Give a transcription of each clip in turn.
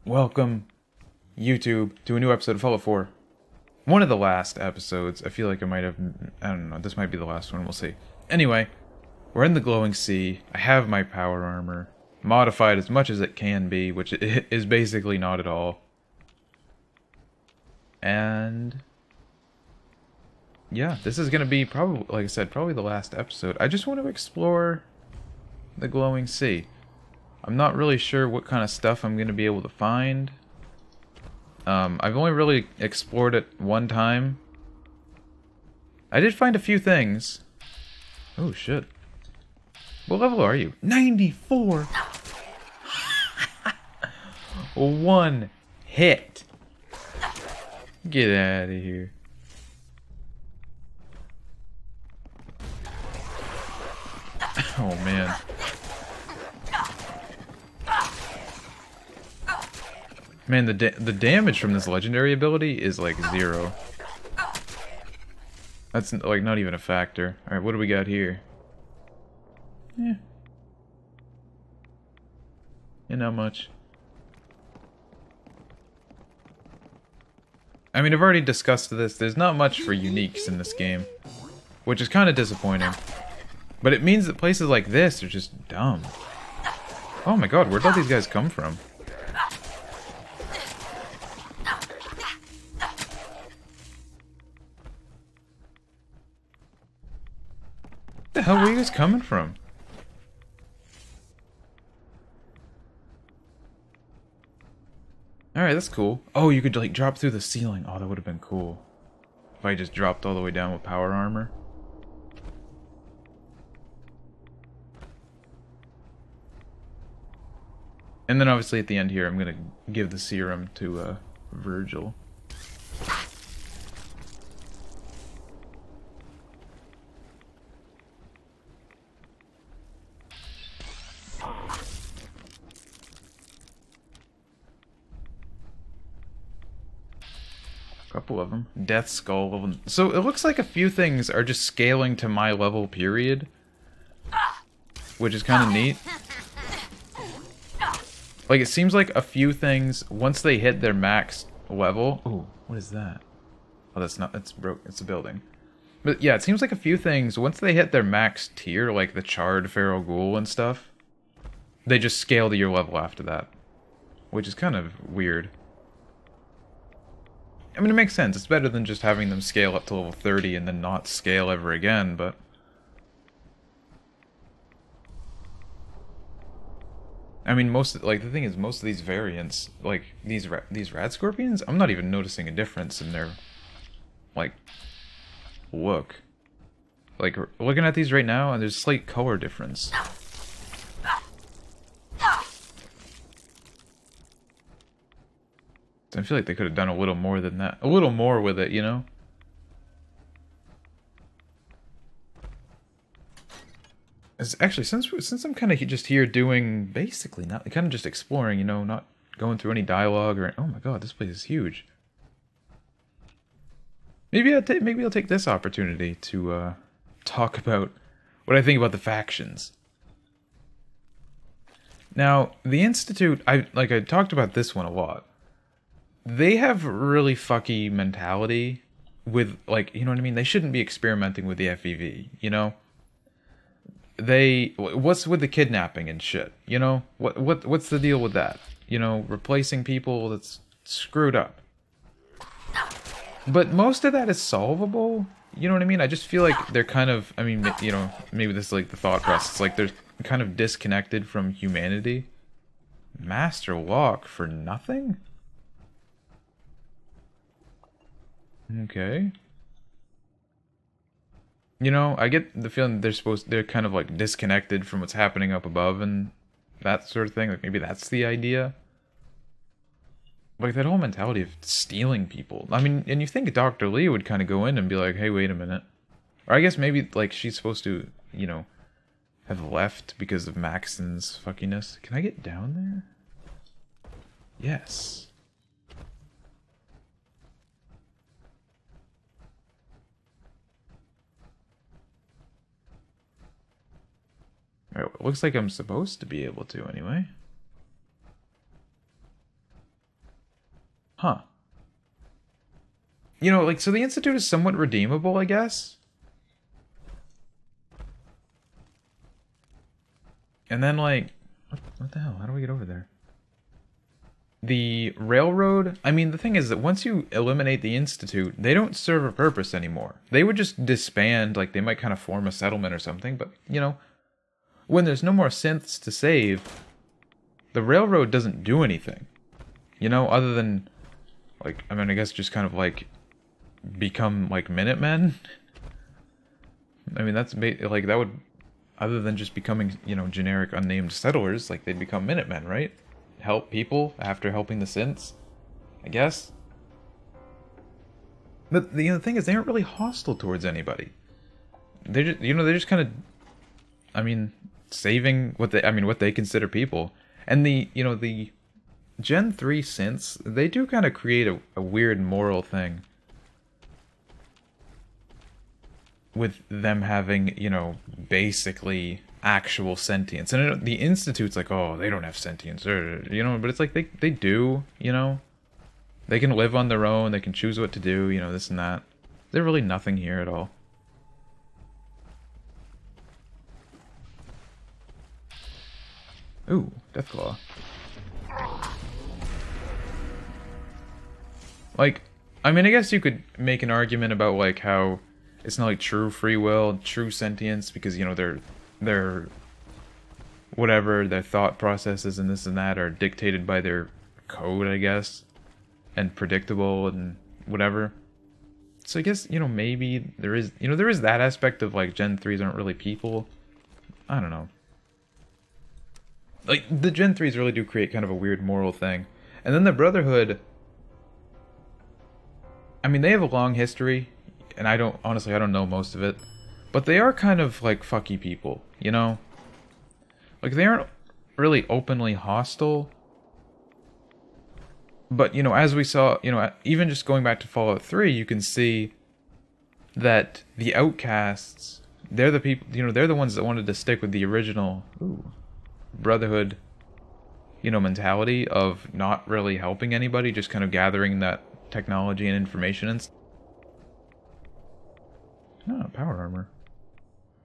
Welcome, YouTube, to a new episode of Fallout 4. One of the last episodes. I feel like I might have... I don't know, this might be the last one, we'll see. Anyway, we're in the glowing sea. I have my power armor. Modified as much as it can be, which it is basically not at all. And... yeah, this is gonna be probably, like I said, probably the last episode. I just want to explore the glowing sea. I'm not really sure what kind of stuff I'm going to be able to find. I've only really explored it one time. I did find a few things. Oh, shit. What level are you? 94! One hit! Get out of here. Oh, man. Man, the damage from this legendary ability is like 0. That's like not even a factor. Alright, what do we got here? Yeah. Yeah, not much. I mean, I've already discussed this. There's not much for uniques in this game. Which is kind of disappointing. But it means that places like this are just dumb. Oh my god, where'd all these guys come from? Where the hell were you guys coming from? Alright, that's cool. Oh, you could like drop through the ceiling. Oh, that would have been cool. If I just dropped all the way down with power armor. And then obviously at the end here, I'm gonna give the serum to Virgil. Couple of them. Death Skull level. So it looks like a few things are just scaling to my level, period. Which is kind of neat. Like, it seems like a few things, once they hit their max level... Ooh, what is that? Oh, that's not... It's broke. It's a building. But yeah, it seems like a few things, once they hit their max tier, like the Charred Feral Ghoul and stuff, they just scale to your level after that. Which is kind of weird. I mean, it makes sense. It's better than just having them scale up to level 30 and then not scale ever again, but... I mean, the thing is, most of these variants, like, these rad scorpions, I'm not even noticing a difference in their, like, look. Like, looking at these right now, and there's a slight color difference. I feel like they could have done a little more than that. A little more with it, you know? It's actually, since I'm kind of just here doing, basically, not kind of just exploring, you know, not going through any dialogue or... Oh my god, this place is huge. Maybe I'll take this opportunity to talk about what I think about the factions. Now, the Institute, I talked about this one a lot. They have really fucky mentality with, like, you know what I mean? They shouldn't be experimenting with the FEV, you know? What's with the kidnapping and shit, you know? What's the deal with that? You know, replacing people, that's screwed up. But most of that is solvable, you know what I mean? I just feel like they're kind of, I mean, you know, maybe this is like the thought process, it's like they're kind of disconnected from humanity. Master Lock for nothing? Okay. You know, I get the feeling they're kind of like disconnected from what's happening up above and that sort of thing. Like maybe that's the idea. Like that whole mentality of stealing people. I mean, and you think Dr. Lee would kind of go in and be like, hey, wait a minute. Or I guess maybe like she's supposed to, you know, have left because of Maxon's fuckiness. Can I get down there? Yes. Alright, well, it looks like I'm supposed to be able to anyway. Huh. You know, like, so the Institute is somewhat redeemable, I guess? And then, like... What the hell? How do we get over there? The railroad... I mean, the thing is that once you eliminate the Institute, they don't serve a purpose anymore. They would just disband, like, they might kind of form a settlement or something, but, you know... When there's no more synths to save, the railroad doesn't do anything. You know, other than, like, I mean, I guess just kind of, like, become, like, Minutemen? I mean, that's, like, that would, other than just becoming, you know, generic unnamed settlers, like, they'd become Minutemen, right? Help people after helping the synths, I guess? But, you know, the thing is, they aren't really hostile towards anybody. They just, you know, they're just kind of, I mean... saving what they consider people. And the, you know, the Gen 3 synths, they do kind of create a weird moral thing with them having, you know, basically actual sentience. And the Institute's like, oh, they don't have sentience, or, you know, but it's like they do, you know. They can live on their own, they can choose what to do, you know, this and that. They're really nothing here at all. Ooh, Deathclaw. Like, I mean, I guess you could make an argument about, like, how it's not, like, true free will, true sentience, because, you know, their whatever, their thought processes and this and that are dictated by their code, I guess, and predictable and whatever. So I guess, you know, maybe there is, you know, there is that aspect of, like, Gen 3s aren't really people. I don't know. Like, the Gen 3s really do create kind of a weird moral thing. And then the Brotherhood... I mean, they have a long history, and honestly, I don't know most of it. But they are kind of, like, fucky people, you know? Like, they aren't really openly hostile. But, you know, as we saw, you know, even just going back to Fallout 3, you can see that the outcasts, they're the people, you know, they're the ones that wanted to stick with the original... Ooh. Brotherhood, you know, mentality of not really helping anybody, just kind of gathering that technology and information and power armor.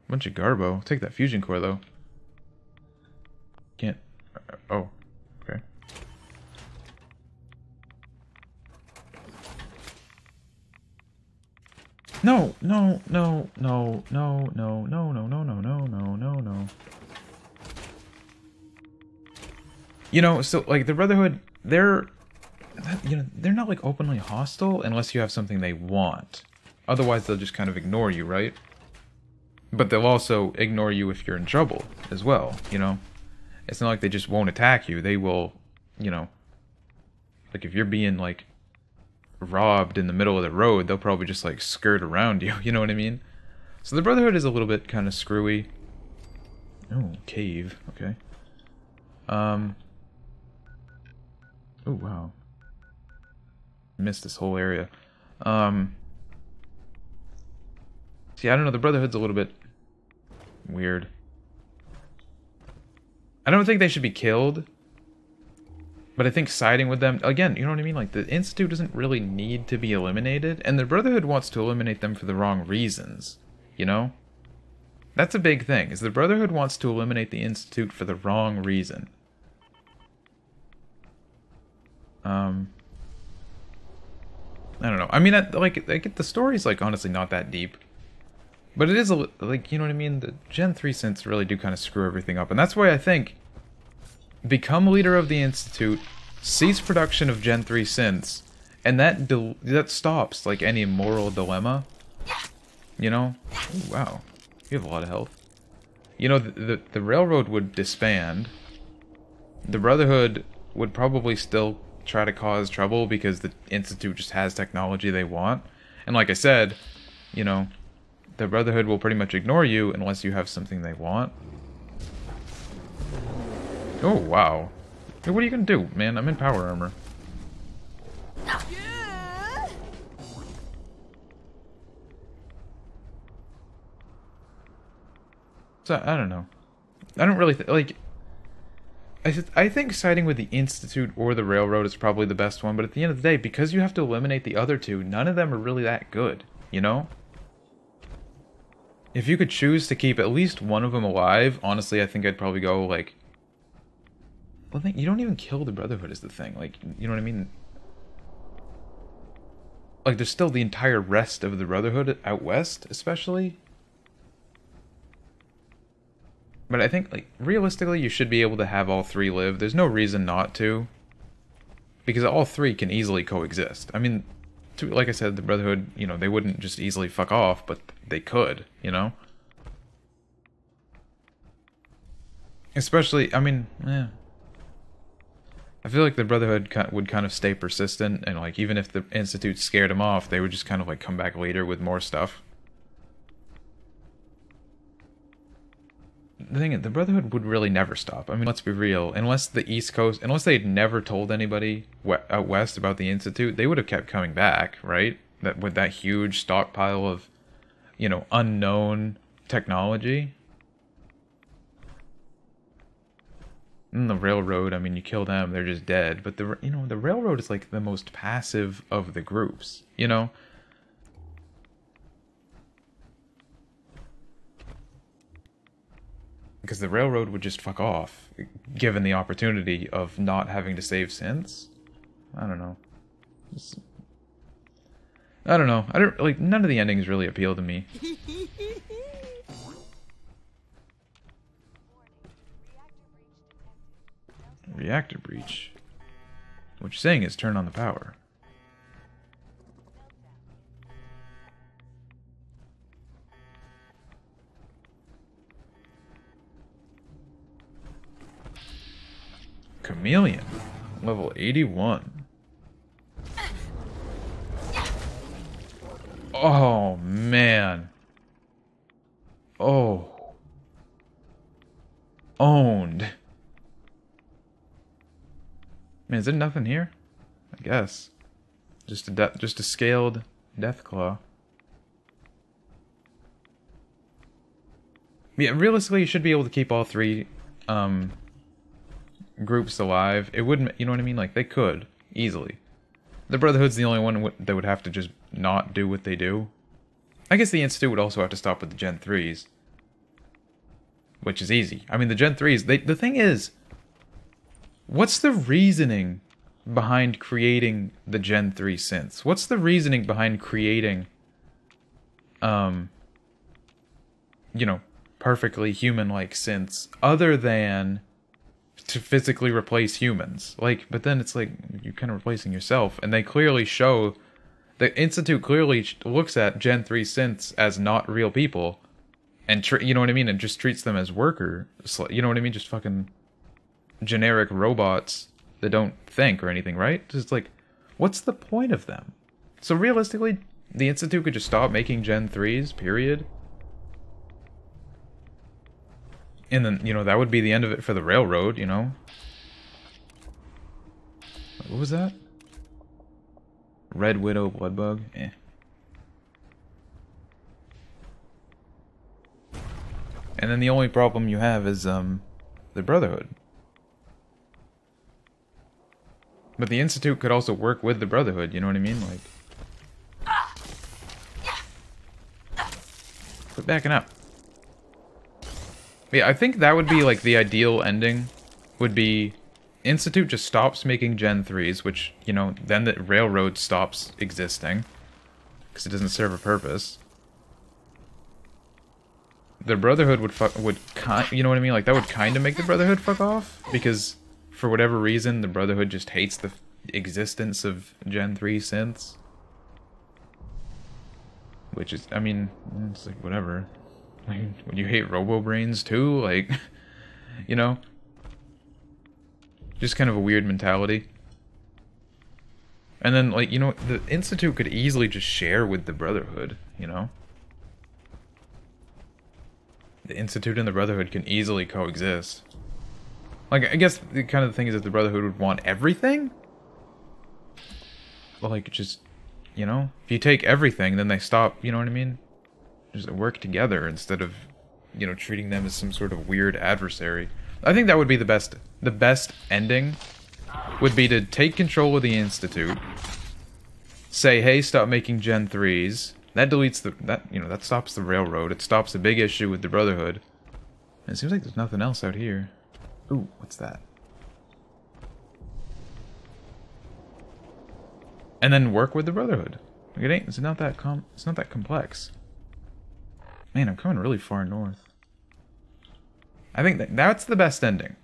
Bunch of garbo. I'll take that fusion core though. Can't. Oh, okay. No, no, no, no, no, no, no, no, no, no, no, no, no, no. You know, so, like, the Brotherhood, they're, you know, they're not, like, openly hostile unless you have something they want. Otherwise, they'll just kind of ignore you, right? But they'll also ignore you if you're in trouble, as well, you know? It's not like they just won't attack you. They will, you know, like, if you're being, like, robbed in the middle of the road, they'll probably just, like, skirt around you, you know what I mean? So the Brotherhood is a little bit kind of screwy. Oh, cave, okay. Oh, wow. Missed this whole area. See, I don't know, the Brotherhood's a little bit weird. I don't think they should be killed. But I think siding with them, again, you know what I mean? Like, the Institute doesn't really need to be eliminated, and the Brotherhood wants to eliminate them for the wrong reasons. You know? That's a big thing, is the Brotherhood wants to eliminate the Institute for the wrong reason. I don't know. I mean, like the story's, like, honestly not that deep. But it is, like, you know what I mean? The Gen 3 synths really do kind of screw everything up. And that's why I think, become leader of the Institute, cease production of Gen 3 synths, and that stops, like, any moral dilemma. You know? Ooh, wow. You have a lot of health. You know, the Railroad would disband. The Brotherhood would probably still try to cause trouble because the Institute just has technology they want. And like I said, you know, the Brotherhood will pretty much ignore you unless you have something they want. Oh, wow. Hey, what are you gonna do, man? I'm in power armor. So, I don't know. I don't really, like... I think siding with the Institute or the Railroad is probably the best one, but at the end of the day, because you have to eliminate the other two, none of them are really that good, you know? If you could choose to keep at least one of them alive, honestly, I think I'd probably go, like... Well, you don't even kill the Brotherhood is the thing, like, you know what I mean? Like, there's still the entire rest of the Brotherhood out west, especially. But I think, like, realistically, you should be able to have all three live. There's no reason not to. Because all three can easily coexist. I mean, like I said, the Brotherhood, you know, they wouldn't just easily fuck off, but they could, you know? Especially, I mean, I feel like the Brotherhood would kind of stay persistent, and, like, even if the Institute scared them off, they would just kind of, like, come back later with more stuff. The thing is, the Brotherhood would really never stop. I mean, let's be real. Unless the East Coast... Unless they'd never told anybody out west about the Institute, they would have kept coming back, right? That with that huge stockpile of, you know, unknown technology. And the Railroad, I mean, you kill them, they're just dead. But, you know, the Railroad is, like, the most passive of the groups, you know? Because the Railroad would just fuck off, given the opportunity of not having to save synths. I don't know. I don't know. I don't, like, none of the endings really appeal to me. Reactor breach. What you're saying is turn on the power. Chameleon. Level 81. Oh, man. Oh. Owned. Man, is there nothing here? I guess. Just a scaled Deathclaw. Yeah, realistically, you should be able to keep all three groups alive. It wouldn't, you know what I mean? Like, they could easily. The Brotherhood's the only one that would have to just not do what they do. I guess the Institute would also have to stop with the Gen 3s, which is easy. I mean, the Gen 3s, the thing is, what's the reasoning behind creating the Gen 3 synths? What's the reasoning behind creating, you know, perfectly human-like synths, other than to physically replace humans? Like, but then it's like, you're kind of replacing yourself, and they clearly show, the Institute clearly looks at Gen 3 synths as not real people, and, you know what I mean, and just treats them as worker, you know what I mean, just fucking generic robots that don't think or anything, right? Just like, what's the point of them? So realistically, the Institute could just stop making Gen 3s, period. And then, you know, that would be the end of it for the Railroad, you know? What was that? Red Widow Bloodbug? Eh. And then the only problem you have is, the Brotherhood. But the Institute could also work with the Brotherhood, you know what I mean? Like... Quit backing up. Yeah, I think that would be, like, the ideal ending. Would be... Institute just stops making Gen 3s, which, you know, then the Railroad stops existing. Because it doesn't serve a purpose. The Brotherhood would you know what I mean? Like, that would kind of make the Brotherhood fuck off. Because, for whatever reason, the Brotherhood just hates the existence of Gen 3 synths. Which is, I mean, it's like, whatever. Like, would you hate Robo-Brains too? Like, you know? Just kind of a weird mentality. And then, like, you know, the Institute could easily just share with the Brotherhood, you know? The Institute and the Brotherhood can easily coexist. Like, I guess the kind of thing is that the Brotherhood would want everything? Well, like, just, you know? If you take everything, then they stop, you know what I mean? Just work together instead of, you know, treating them as some sort of weird adversary. I think that would be the best the best ending would be to take control of the Institute, say, hey, stop making Gen 3s. That deletes that stops the railroad. It stops a big issue with the Brotherhood. And it seems like there's nothing else out here. Ooh, what's that? And then work with the Brotherhood. Like it's not that complex. Man, I'm coming really far north. I think that's the best ending.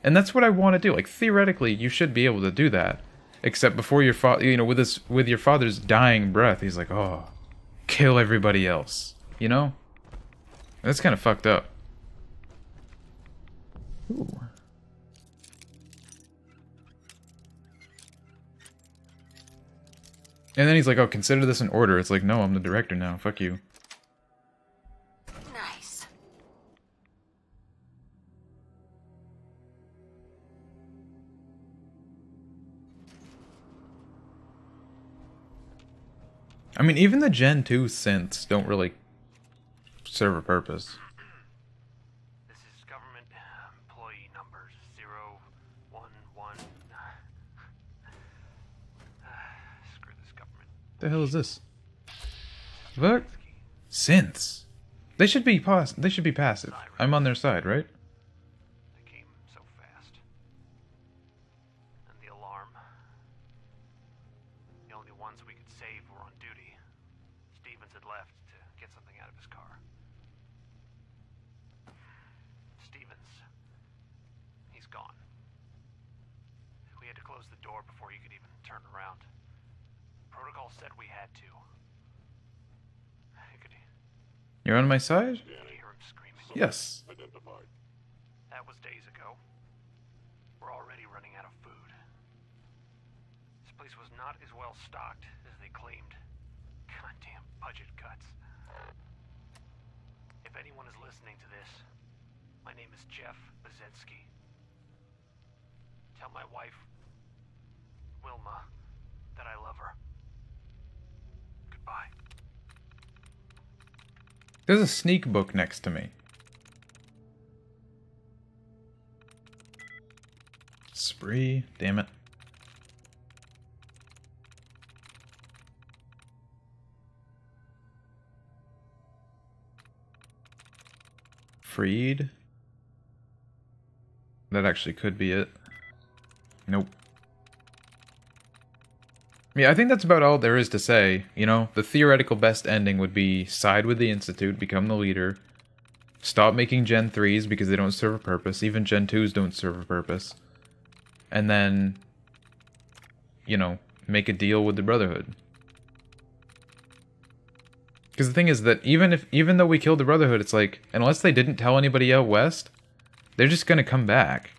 And that's what I want to do. Like, theoretically, you should be able to do that. Except before your father, with your father's dying breath, he's like, oh, kill everybody else. You know? That's kind of fucked up. Ooh. And then he's like, oh, consider this an order. It's like, no, I'm the director now. Fuck you. Nice. I mean, even the Gen 2 synths don't really serve a purpose. This is government employee number 011. Screw this government. The hell is this? What? Synths. They should be passive. I'm on their side, right? They came so fast. And the alarm. The only ones we could save were on duty. Stevens had left to get something out of his car. Stevens. He's gone. We had to close the door before he could even turn around. Protocol said we had to. You're on my side? Hear him screaming. Yes. Identified. That was days ago. We're already running out of food. This place was not as well stocked as they claimed. Goddamn budget cuts. If anyone is listening to this, my name is Jeff Bazetsky. Tell my wife, Wilma, that I love her. Goodbye. There's a sneak book next to me. Spree. Damn it. Freed. That actually could be it. Nope. Yeah, I think that's about all there is to say. You know, the theoretical best ending would be side with the Institute, become the leader, stop making Gen 3s because they don't serve a purpose, even Gen 2s don't serve a purpose, and then, you know, make a deal with the Brotherhood. Because the thing is that even though we killed the Brotherhood, it's like, unless they didn't tell anybody out west, they're just gonna come back.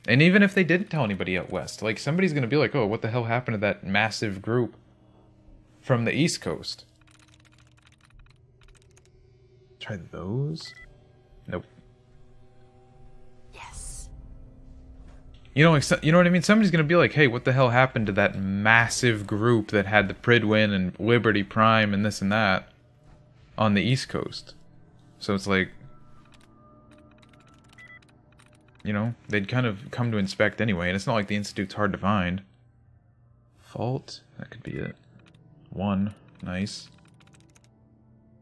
And even if they didn't tell anybody out west, like, somebody's gonna be like, oh, what the hell happened to that massive group from the East Coast? Try those? Nope. Yes. You know, like, you know what I mean? Somebody's gonna be like, hey, what the hell happened to that massive group that had the Pridwin and Liberty Prime and this and that on the East Coast? So it's like, you know, they'd kind of come to inspect anyway, and it's not like the Institute's hard to find. Fault? That could be it. 1. Nice.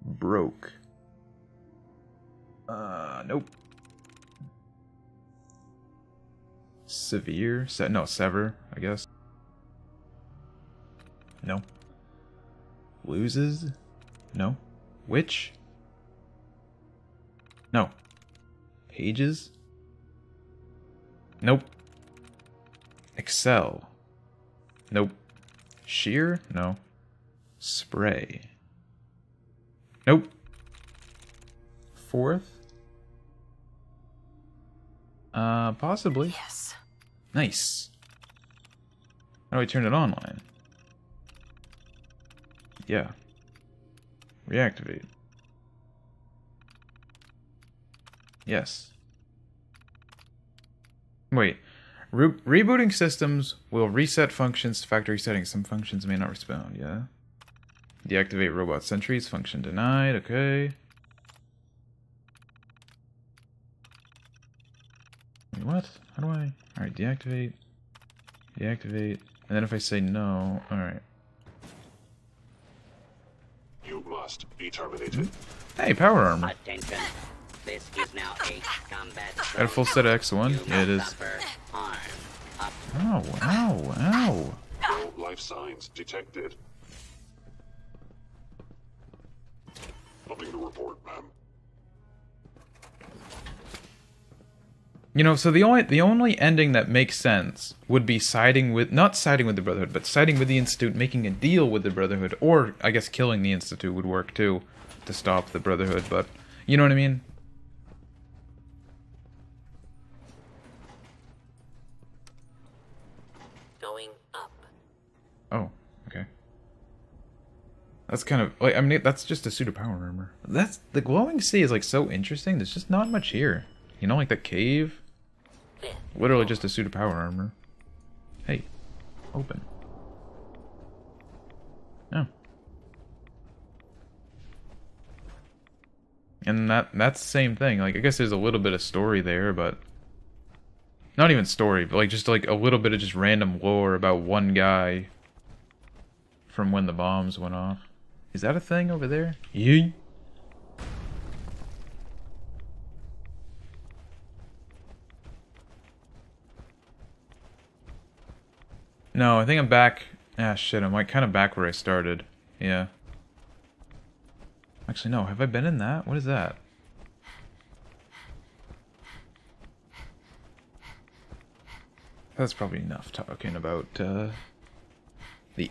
Broke. Nope. Severe? No, sever, I guess. No. Loses? No. Witch? No. Pages? Nope. Excel? Nope. Shear? No. Spray? Nope. 4th? Possibly. Yes. Nice. How do I turn it online? Yeah. Reactivate. Yes. Wait. Rebooting systems will reset functions to factory settings. Some functions may not respond, yeah? Deactivate robot sentries. Function denied. Okay. What? How do I... Alright, deactivate. Deactivate. And then if I say no... Alright. You must be terminated. Hey, power armor. Attention. This is now a combat. Got a full set of X1? Yeah, it is. Ow, ow, ow. No life signs detected. Nothing to report, ma'am. You know, so the only ending that makes sense would be siding with, not siding with the Brotherhood, but siding with the Institute, making a deal with the Brotherhood, or I guess killing the Institute would work too, to stop the Brotherhood, but you know what I mean? Going up. Oh, okay. That's kind of, like, I mean, that's just a suit of power armor. That's, the glowing sea is like so interesting, there's just not much here. You know, like the cave? Literally just a suit of power armor. Hey, open. Oh. And that's the same thing. Like, I guess there's a little bit of story there, but... Not even story, but like just like a little bit of just random lore about one guy from when the bombs went off. Is that a thing over there? Yee. No, I think I'm back. Ah, shit, I'm like kind of back where I started. Yeah. Actually, no, have I been in that? What is that? That's probably enough talking about the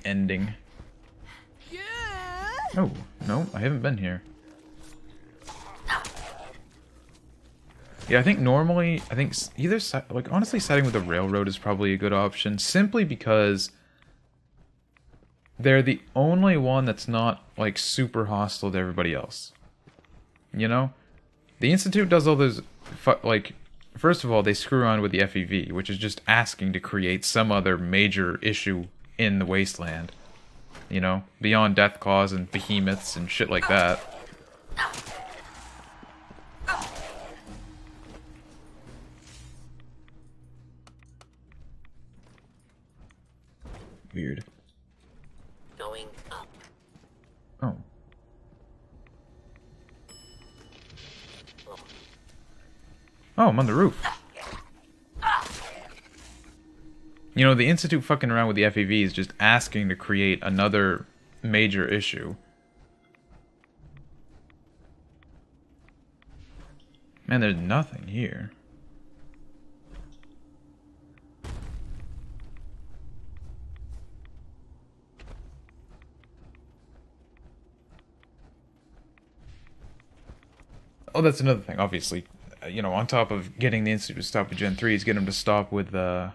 ending. Yeah. Oh, no, I haven't been here. Yeah, I think normally, either, like, honestly, siding with the railroad is probably a good option, simply because they're the only one that's not, like, super hostile to everybody else. You know? The Institute does all those, like, first of all, they screw around with the FEV, which is just asking to create some other major issue in the wasteland. You know? Beyond death claws and behemoths and shit like that. Weird. Going up. Oh. Oh, I'm on the roof. You know, the Institute fucking around with the FEV is just asking to create another major issue. Man, there's nothing here. Oh, that's another thing, obviously. You know, on top of getting the Institute to stop with Gen 3, is get them to stop with the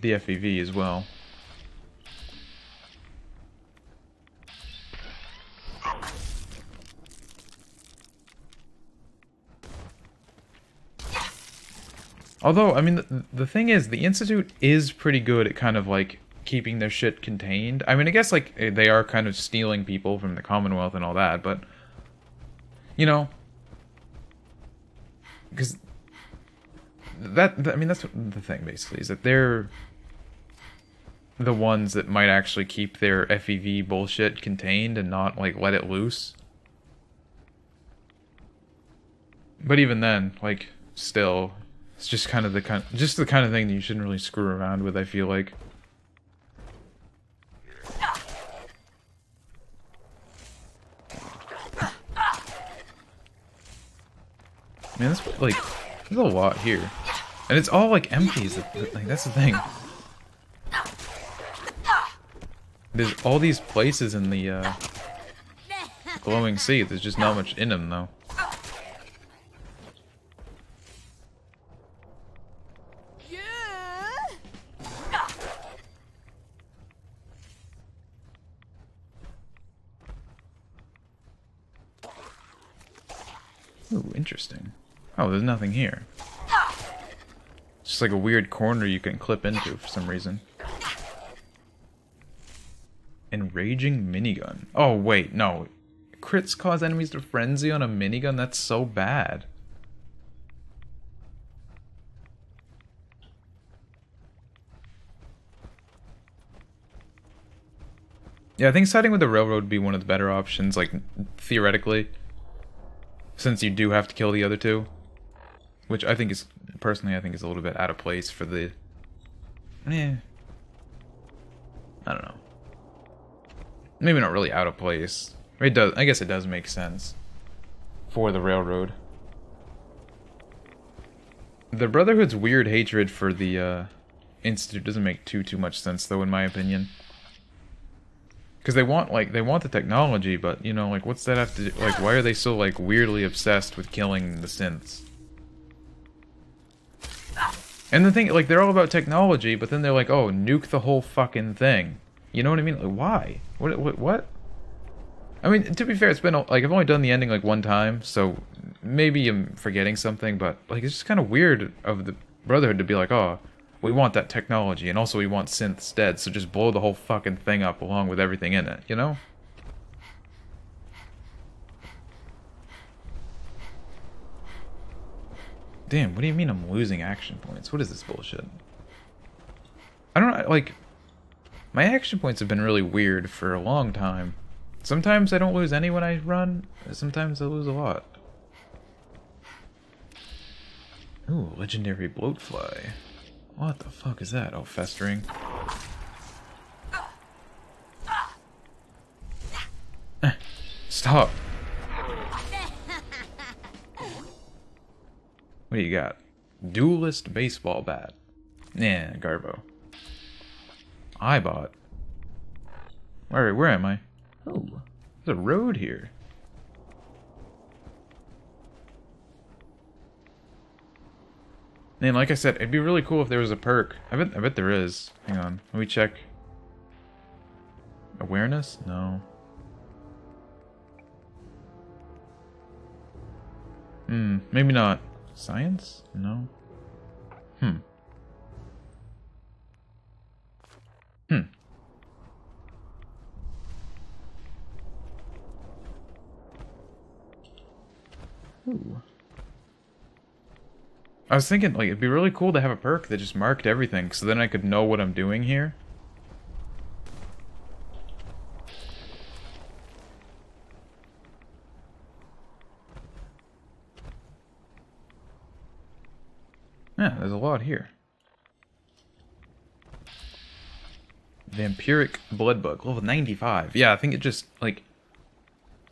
FEV as well. Although, I mean, the thing is, the Institute is pretty good at kind of, like, keeping their shit contained. I mean, I guess, like, they are kind of stealing people from the Commonwealth and all that, but... You know, because I mean, that's the thing, basically, is that they're the ones that might actually keep their FEV bullshit contained and not, like, let it loose. But even then, like, still, it's just kind of the kind of thing that you shouldn't really screw around with, I feel like. Man, that's, like, there's a lot here. And it's all, like, empty. Like, that's the thing. There's all these places in the, glowing sea. There's just not much in them, though. Ooh, interesting. Oh, there's nothing here. It's just like a weird corner you can clip into for some reason. Enraging minigun. Oh, wait, no. Crits cause enemies to frenzy on a minigun? That's so bad. Yeah, I think siding with the railroad would be one of the better options, like, theoretically. Since you do have to kill the other two. Which I think is, personally, I think is a little bit out of place for the... I don't know. Maybe not really out of place. It does, I guess it does make sense. For the railroad. The Brotherhood's weird hatred for the, Institute doesn't make too much sense, though, in my opinion. Because they want the technology, but, you know, like, what's that have to do? Like, why are they so, like, weirdly obsessed with killing the synths? And the thing, like, they're all about technology, but then they're like, oh, nuke the whole fucking thing. You know what I mean? Like, why? What? I mean, to be fair, it's been, like, I've only done the ending, like, one time, so maybe I'm forgetting something, but, like, it's just kind of weird of the Brotherhood to be like, oh, we want that technology, and also we want synths dead, so just blow the whole fucking thing up along with everything in it, you know? Damn, what do you mean I'm losing action points? What is this bullshit? I don't know, like... My action points have been really weird for a long time. Sometimes I don't lose any when I run, sometimes I lose a lot. Ooh, legendary bloatfly. What the fuck is that? Oh, festering. Stop. What do you got? Duelist baseball bat. Nah, Garbo. I bought. Where am I? Oh, there's a road here. Man, like I said, it'd be really cool if there was a perk. I bet there is. Hang on, let me check. Awareness? No. Maybe not. Science? No. Ooh. I was thinking, like, it'd be really cool to have a perk that just marked everything, so then I could know what I'm doing here. Yeah, there's a lot here. Vampiric Bloodbug, level 95. Yeah, I think it just, like...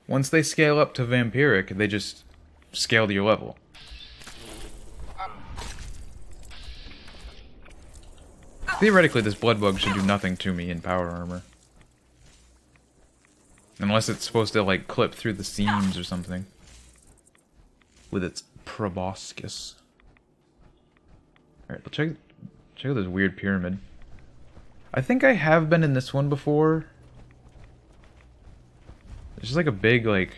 Once they scale up to Vampiric, they just scale to your level. Theoretically, this Bloodbug should do nothing to me in power armor. Unless it's supposed to, like, clip through the seams or something. With its proboscis. Alright, let's check out this weird pyramid. I think I have been in this one before. There's just like a big, like,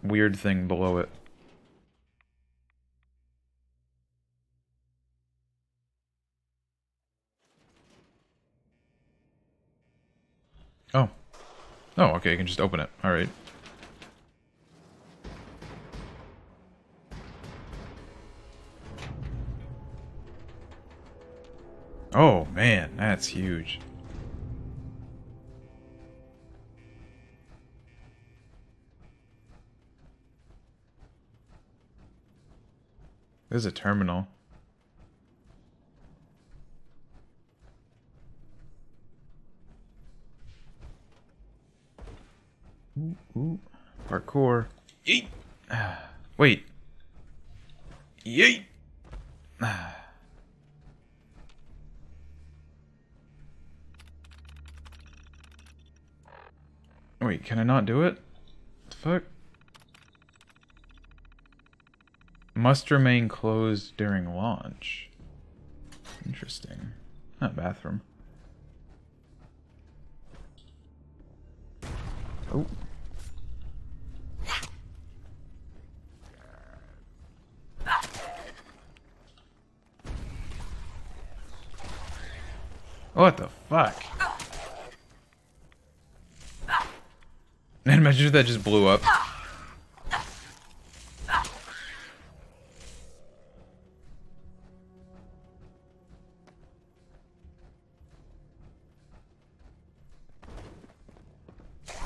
weird thing below it. Oh. Oh, okay, you can just open it. Alright. Oh, man, that's huge. There's a terminal. Ooh. Parkour. Yeet! Wait. Yeet! Wait, can I not do it? What the fuck? Must remain closed during launch. Interesting. Not bathroom. Oh. What the fuck? Man, imagine if that just blew up.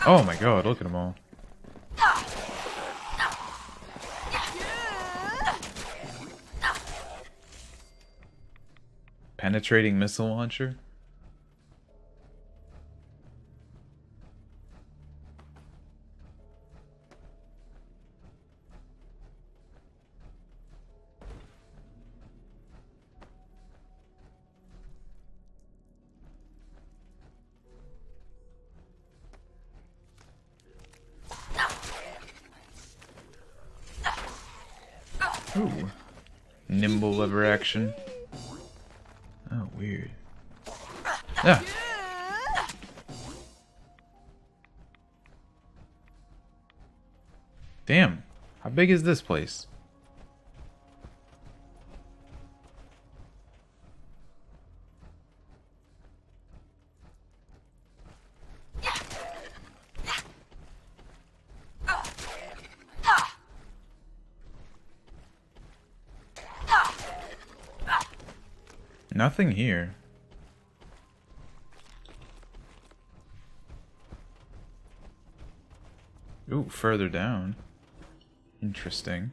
Oh my god, look at them all. Penetrating missile launcher? Ooh. Nimble lever action. Oh, weird. Ah. Damn. How big is this place? Nothing here. Ooh, further down. Interesting.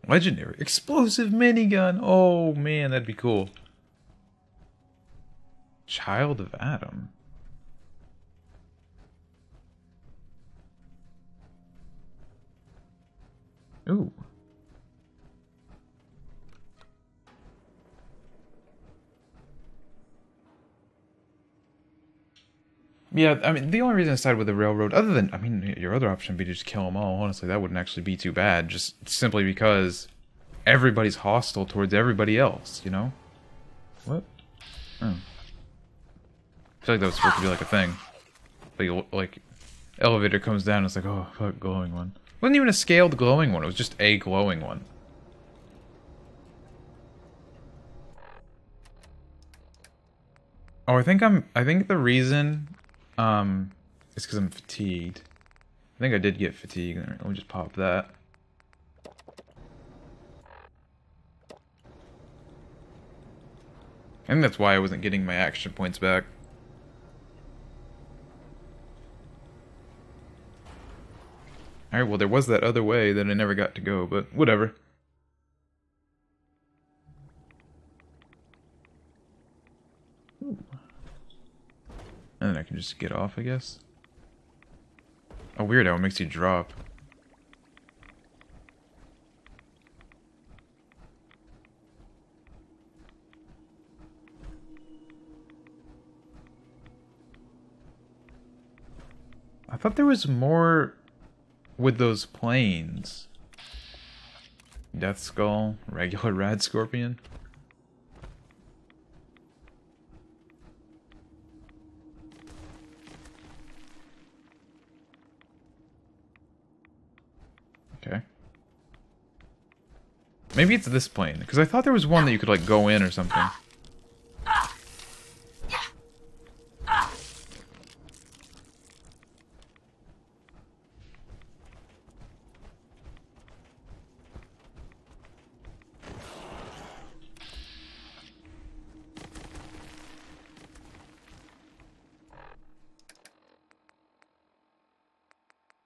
Legendary. Explosive minigun. Oh man, that'd be cool. Child of Adam. Ooh. Yeah, I mean, the only reason I sided with the railroad, other than, I mean, your other option would be to just kill them all. Honestly, that wouldn't actually be too bad. Just simply because everybody's hostile towards everybody else, you know? What? Oh. I feel like that was supposed to be like a thing. Like, elevator comes down, it's like, oh, fuck, glowing one. It wasn't even a scaled glowing one, it was just a glowing one. Oh, I think the reason, is because I'm fatigued. I think I did get fatigued. Let me just pop that. I think that's why I wasn't getting my action points back. Alright, well there was that other way that I never got to go, but whatever. Ooh. And then I can just get off, I guess. Oh, weird how it makes you drop. I thought there was more with those planes. Death Skull, regular Rad Scorpion. Okay. Maybe it's this plane, because I thought there was one that you could, like, go in or something.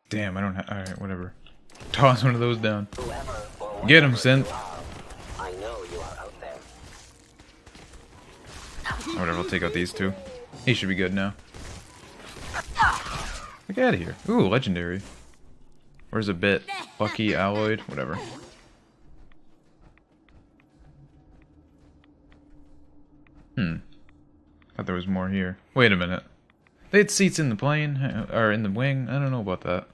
Damn, I don't have... Alright, whatever. Toss one of those down. Get him, Synth. I know you are out there. Whatever, I'll take out these two. He should be good now. Get out of here. Ooh, legendary. Where's a bit? Bucky, alloyed, whatever. Thought there was more here. Wait a minute. They had seats in the plane, or in the wing. I don't know about that.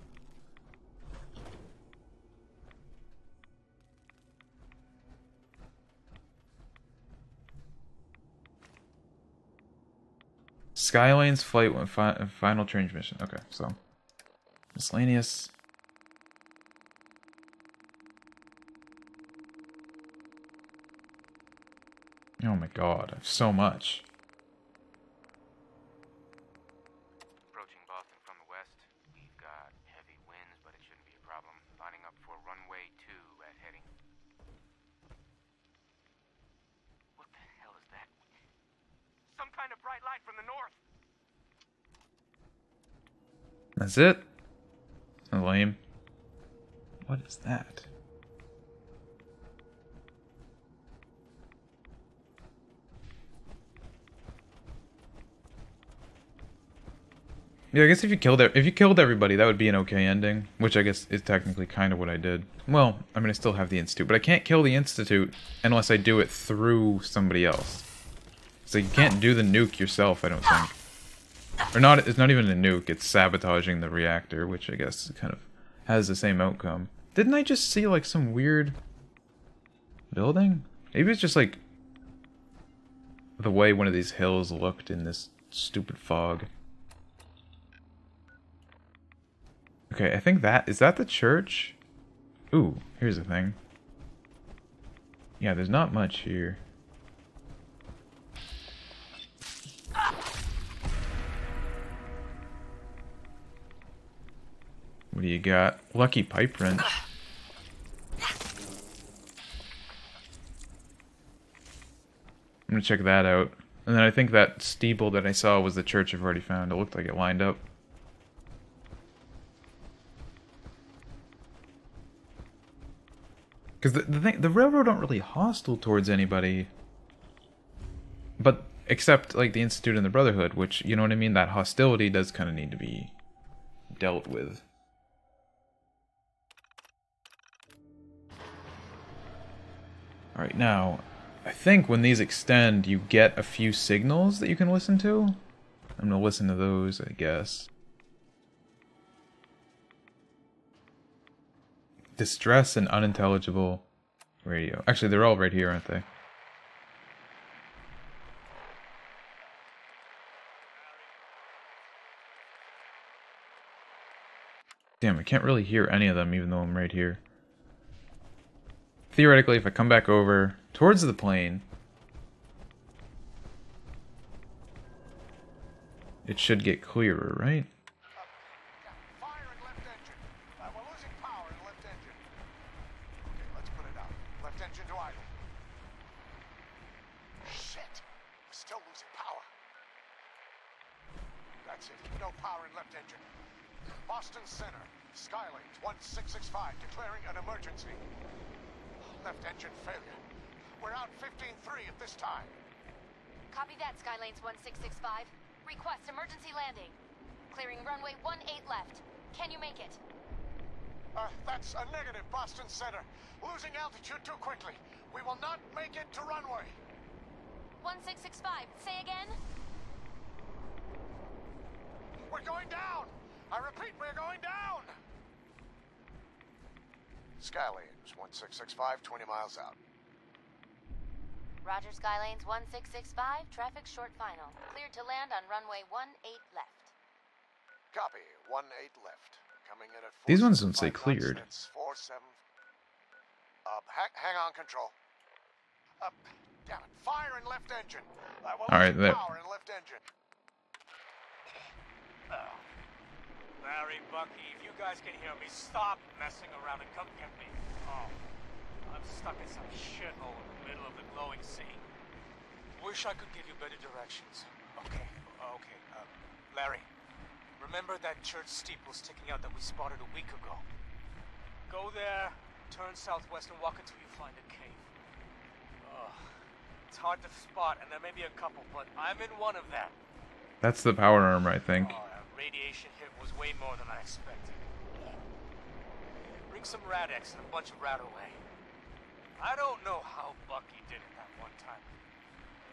Skylane's flight went final transmission. Okay, so miscellaneous. Oh my god, I have so much. Approaching Boston from the west. We've got heavy winds, but it shouldn't be a problem. Lining up for runway 2 at heading. What the hell is that? sight from the north. That's it? Lame. What is that? Yeah, I guess if you killed everybody, that would be an okay ending, which I guess is technically kind of what I did. Well, I mean, I still have the Institute, but I can't kill the Institute unless I do it through somebody else. So you can't do the nuke yourself, I don't think. Or not, it's not even a nuke, it's sabotaging the reactor, which I guess kind of has the same outcome. Didn't I just see, like, some weird building? Maybe it's just, like, the way one of these hills looked in this stupid fog. Okay, I think is that the church? Ooh, here's the thing. Yeah, there's not much here. What do you got? Lucky pipe wrench. I'm gonna check that out. And then I think that steeple that I saw was the church I've already found. It looked like it lined up. Because the railroad aren't really hostile towards anybody. But, except, like, the Institute and the Brotherhood, which, you know what I mean? That hostility does kind of need to be dealt with. Alright, now, I think when these extend, you get a few signals that you can listen to. I'm gonna listen to those, I guess. Distress and unintelligible radio. Actually, they're all right here, aren't they? Damn, I can't really hear any of them even though I'm right here. Theoretically, if I come back over towards the plane, it should get clearer, right? Fire in left engine. We're losing power in left engine. Okay, let's put it out. Left engine to idle. Shit. We're still losing power. That's it. No power in left engine. Boston Center. Skylanes 1665 declaring an emergency. Left engine failure. We're out 15-3 at this time. Copy that, Skylanes 1665. Request emergency landing. Clearing runway 18 left. Can you make it? That's a negative, Boston Center. Losing altitude too quickly. We will not make it to runway. 1665, say again? We're going down! I repeat, we're going down! Skylanes 1665, 20 miles out. Roger, Skylanes 1665. Traffic short final. Cleared to land on runway 18 left. Copy, 18 left. Coming in at 475 These ones don't say cleared. knots, that's 47. Hang on, control. Damn it. Fire in left engine. We're Alright, losing power in left engine. Larry, Bucky, if you guys can hear me, stop messing around and come get me. Oh, I'm stuck in some shithole in the middle of the glowing sea. Wish I could give you better directions. Okay. Larry, remember that church steeple sticking out that we spotted a week ago? Go there, turn southwest and walk until you find a cave. It's hard to spot, and there may be a couple, but I'm in one of them. That's the power armor, I think. Oh, that radiation hit was way more than I expected. Bring some Rad-X and a bunch of Rat-Away. I don't know how Bucky did it that one time.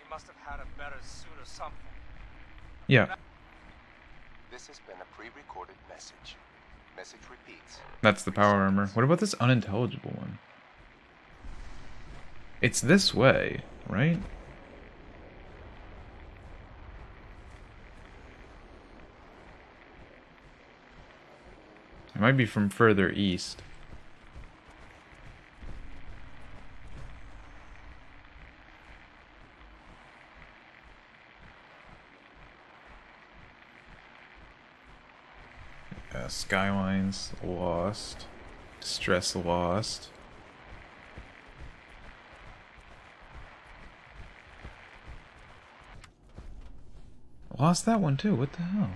He must have had a better suit or something. Yeah, This has been a pre-recorded message. Message repeats. that's the power armor. What about this unintelligible one? It's this way, right? It might be from further east. Skylines lost. Stress lost. lost that one too. What the hell?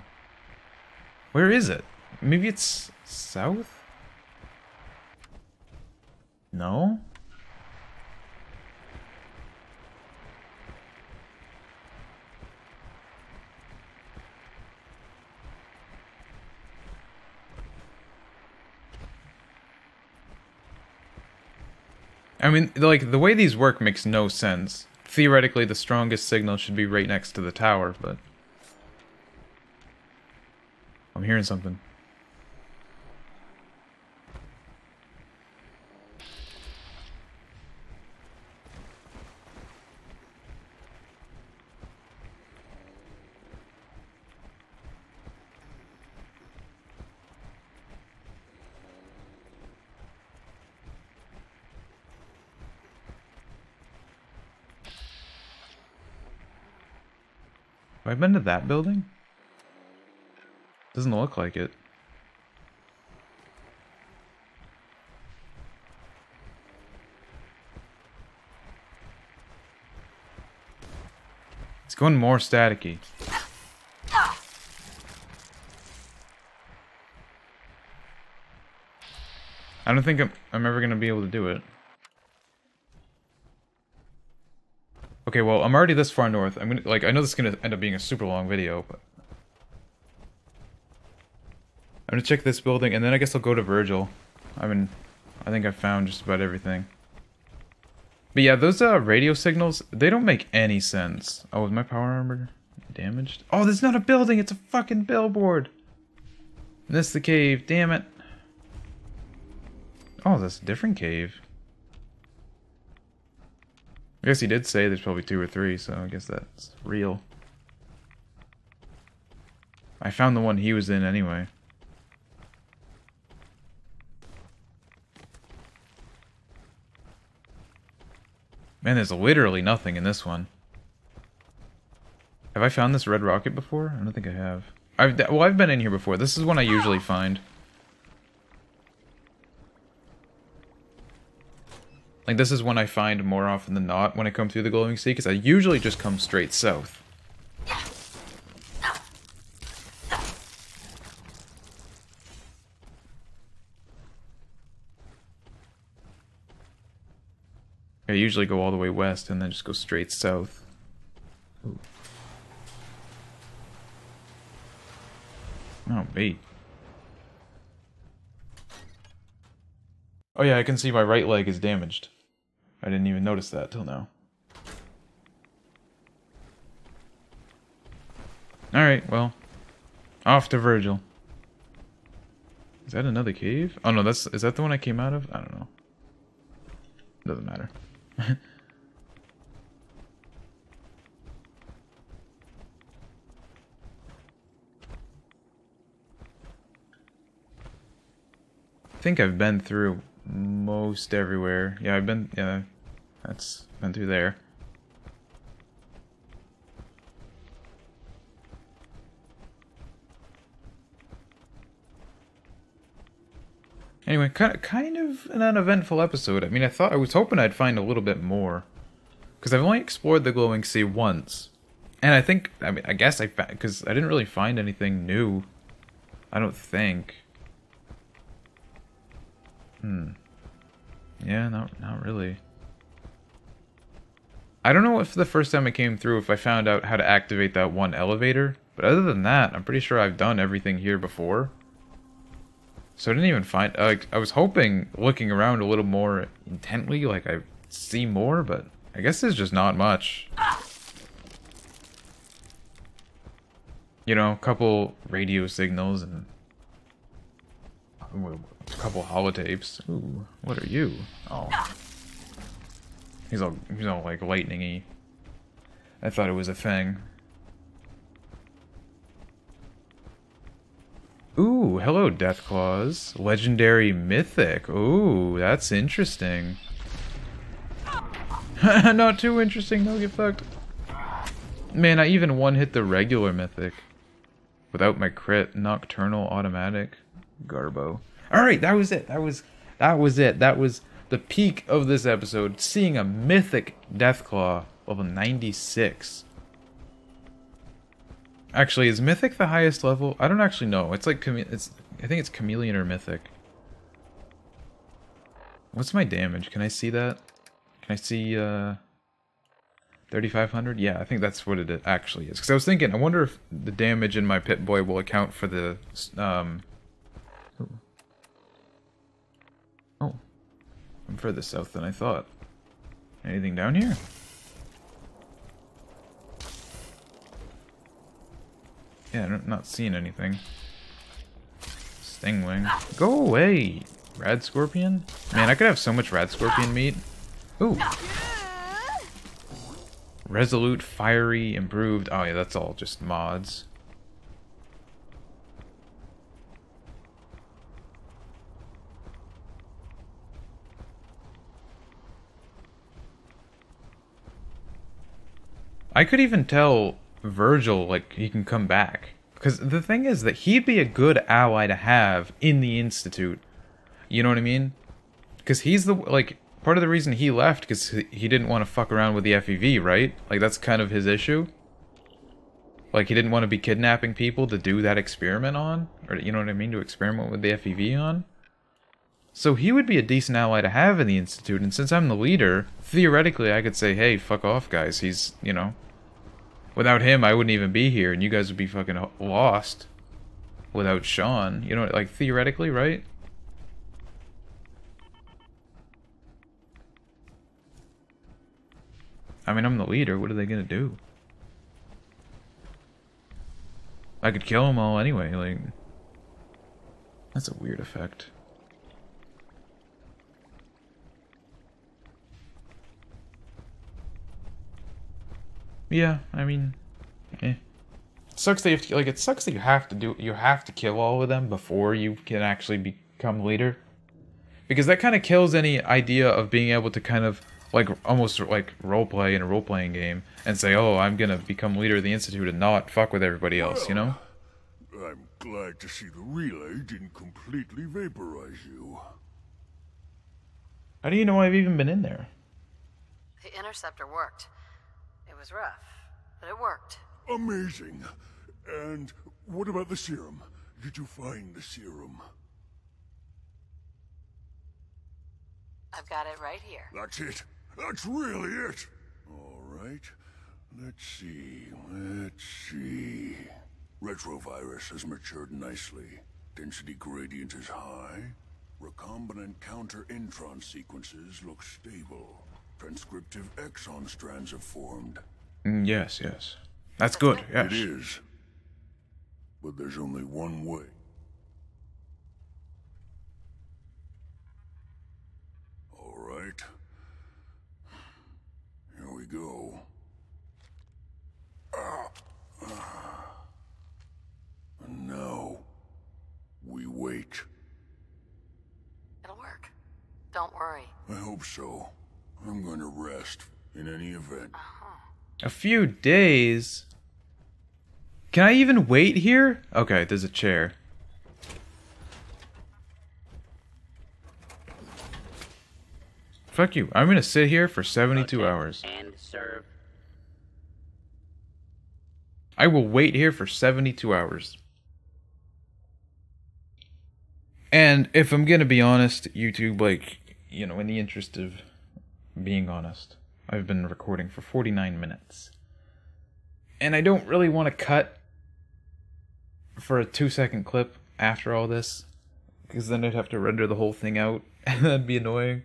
Where is it? Maybe it's south? No? I mean, like, the way these work makes no sense. Theoretically, the strongest signal should be right next to the tower, but... I'm hearing something. Have I been to that building? Doesn't look like it. It's going more staticky. I don't think I'm ever gonna be able to do it. Okay, well, I'm already this far north. I'm gonna, like, I know this is gonna end up being a super long video, but... I'm gonna check this building, and then I guess I'll go to Virgil. I mean, I think I've found just about everything. But yeah, those radio signals, they don't make any sense. Oh, is my power armor damaged? Oh, there's not a building, it's a fucking billboard! And this is the cave, damn it. Oh, that's a different cave. I guess he did say there's probably 2 or 3, so I guess that's real. I found the one he was in anyway. Man, there's literally nothing in this one. Have I found this red rocket before? I don't think I have. I've been in here before. This is one I usually find. Like, this is one I find more often than not when I come through the glowing sea, because I usually just come straight south. I usually go all the way west and then just go straight south. Ooh. Oh, bait. Oh yeah, I can see my right leg is damaged. I didn't even notice that till now. Alright, well. Off to Virgil. Is that another cave? Oh no, is that the one I came out of? I don't know. Doesn't matter. I think I've been through most everywhere. Yeah, that's been through there. Anyway, kind of an uneventful episode. I mean, I was hoping I'd find a little bit more. Because I've only explored the glowing sea once. And I guess I found, because I didn't really find anything new. I don't think. Yeah, not really. I don't know if the first time I came through, if I found out how to activate that one elevator. But other than that, I'm pretty sure I've done everything here before. So I didn't even find, I was hoping, looking around a little more intently, like I see more, but I guess there's just not much. You know, a couple radio signals and a couple holotapes. Ooh, what are you? Oh. He's all like lightning-y. I thought it was a thing. Ooh, hello, Deathclaws. Legendary Mythic. Ooh, that's interesting. Not too interesting, don't get fucked. Man, I even one-hit the regular Mythic. Without my crit. Nocturnal Automatic. Garbo. Alright, that was it. That was it. That was the peak of this episode. Seeing a Mythic Deathclaw level 96. Actually, is Mythic the highest level? I don't actually know. It's like, I think it's Chameleon or Mythic. What's my damage? Can I see that? Can I see, 3,500? Yeah, I think that's what it actually is. Because I was thinking, I wonder if the damage in my Pip-Boy will account for the, Oh. I'm further south than I thought. Anything down here? Yeah, I'm not seeing anything. Stingwing. Go away, Rad Scorpion. Man, I could have so much Rad Scorpion meat. Ooh. Resolute, fiery, improved. Oh yeah, that's all just mods. I could even tell Virgil, like, he can come back. Because the thing is that he'd be a good ally to have in the Institute. You know what I mean? Because he's the, like, part of the reason he left, because he didn't want to fuck around with the FEV, right? Like, that's kind of his issue. Like, he didn't want to be kidnapping people to do that experiment on. Or, you know what I mean? To experiment with the FEV on. So he would be a decent ally to have in the Institute, and since I'm the leader, theoretically I could say, hey, fuck off, guys. He's, you know... Without him, I wouldn't even be here, and you guys would be fucking lost. Without Sean. You know, like, theoretically, right? I mean, I'm the leader. What are they gonna do? I could kill them all anyway, like... That's a weird effect. Yeah, I mean, eh. Sucks that you have to, like, it sucks that you have to kill all of them before you can actually become leader. Because that kind of kills any idea of being able to kind of, like, almost, like, roleplay in a role-playing game and say, oh, I'm gonna become leader of the Institute and not fuck with everybody else, you know? I'm glad to see the relay didn't completely vaporize you. How do you know I've even been in there? The interceptor worked. It was rough, but it worked. Amazing. And what about the serum? Did you find the serum? I've got it right here. That's it. That's really it. All right. Let's see. Retrovirus has matured nicely. Density gradient is high. Recombinant counter-intron sequences look stable. Transcriptive exon strands have formed. Yes. That's good, yes. It is. But there's only one way. All right. Here we go. And now, we wait. It'll work. Don't worry. I hope so. I'm going to rest, in any event. A few days? Can I even wait here? Okay, there's a chair. Fuck you. I'm gonna sit here for 72 hours. And serve. I will wait here for 72 hours. And if I'm gonna be honest, YouTube, like, you know, in the interest of being honest, I've been recording for 49 minutes. And I don't really want to cut for a 2-second clip after all this, because then I'd have to render the whole thing out, and that'd be annoying.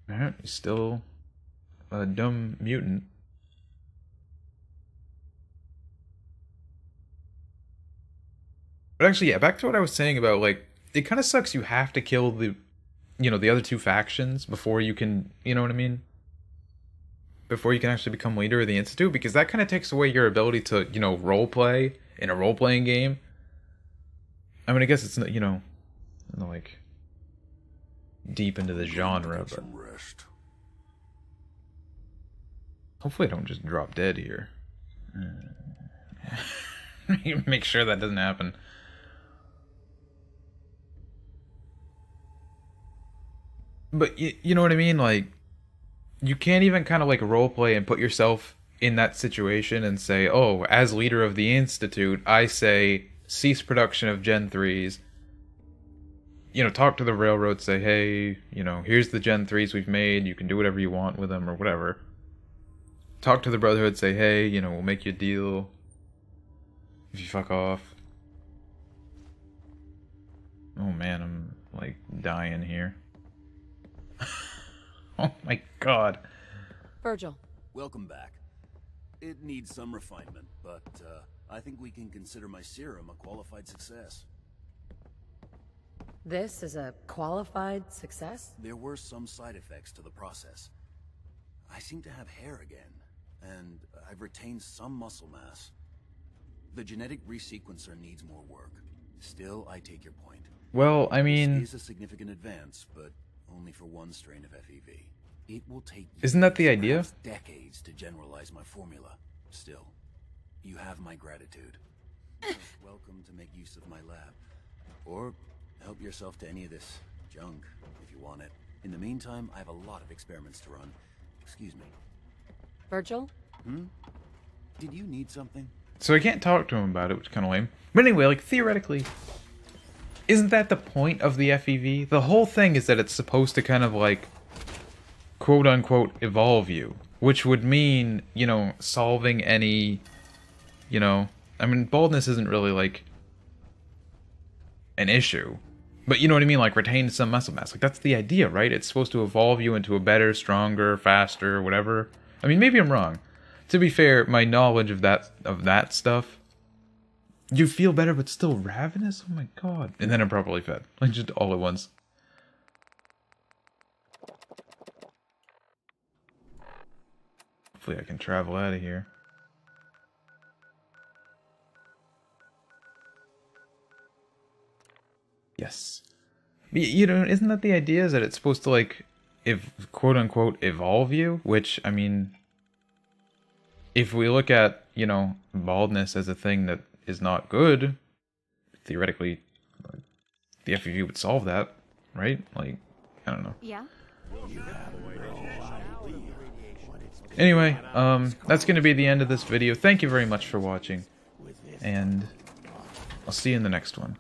Apparently still a dumb mutant. But actually, yeah, back to what I was saying about, like, it kind of sucks you have to kill the, you know, the other two factions before you can, you know what I mean? Before you can actually become leader of the Institute, because that kind of takes away your ability to, you know, roleplay in a role-playing game. I mean, I guess it's not, you know, like, deep into the genre, but hopefully I don't just drop dead here. Make sure that doesn't happen. But you know what I mean? Like, you can't even kind of like roleplay and put yourself in that situation and say, oh, as leader of the Institute, I say cease production of Gen 3s. You know, talk to the railroad, say, hey, you know, here's the Gen 3s we've made, you can do whatever you want with them or whatever. Talk to the Brotherhood, say, hey, you know, we'll make you a deal if you fuck off. Oh man, I'm like dying here. Oh my god. Virgil. Welcome back. It needs some refinement, but I think we can consider my serum a qualified success. This is a qualified success? There were some side effects to the process. I seem to have hair again, and I've retained some muscle mass. The genetic resequencer needs more work. Still, I take your point. Well, I mean... This is a significant advance, but only for one strain of FEV. It will take Isn't that the idea? Decades to generalize my formula. Still, you have my gratitude. Welcome to make use of my lab. Or help yourself to any of this junk, if you want it. In the meantime, I have a lot of experiments to run. Excuse me. Virgil? Did you need something? So I can't talk to him about it, which is kind of lame. But anyway, like, theoretically, isn't that the point of the FEV? The whole thing is that it's supposed to kind of, like, quote-unquote, evolve you. Which would mean, you know, solving any, you know... I mean, baldness isn't really, like, an issue. But you know what I mean? Like, retain some muscle mass. Like, that's the idea, right? It's supposed to evolve you into a better, stronger, faster, whatever. I mean, maybe I'm wrong. To be fair, my knowledge of that stuff... You feel better, but still ravenous? Oh my god. And then I'm properly fed. Like, just all at once. Hopefully I can travel out of here. Yes. You know, isn't that the idea? Is that it's supposed to, like, quote-unquote, evolve you? Which, I mean... If we look at, you know, baldness as a thing that is not good, theoretically, the FEV would solve that, right? Like, I don't know. Yeah? Anyway, that's going to be the end of this video. Thank you very much for watching, and I'll see you in the next one.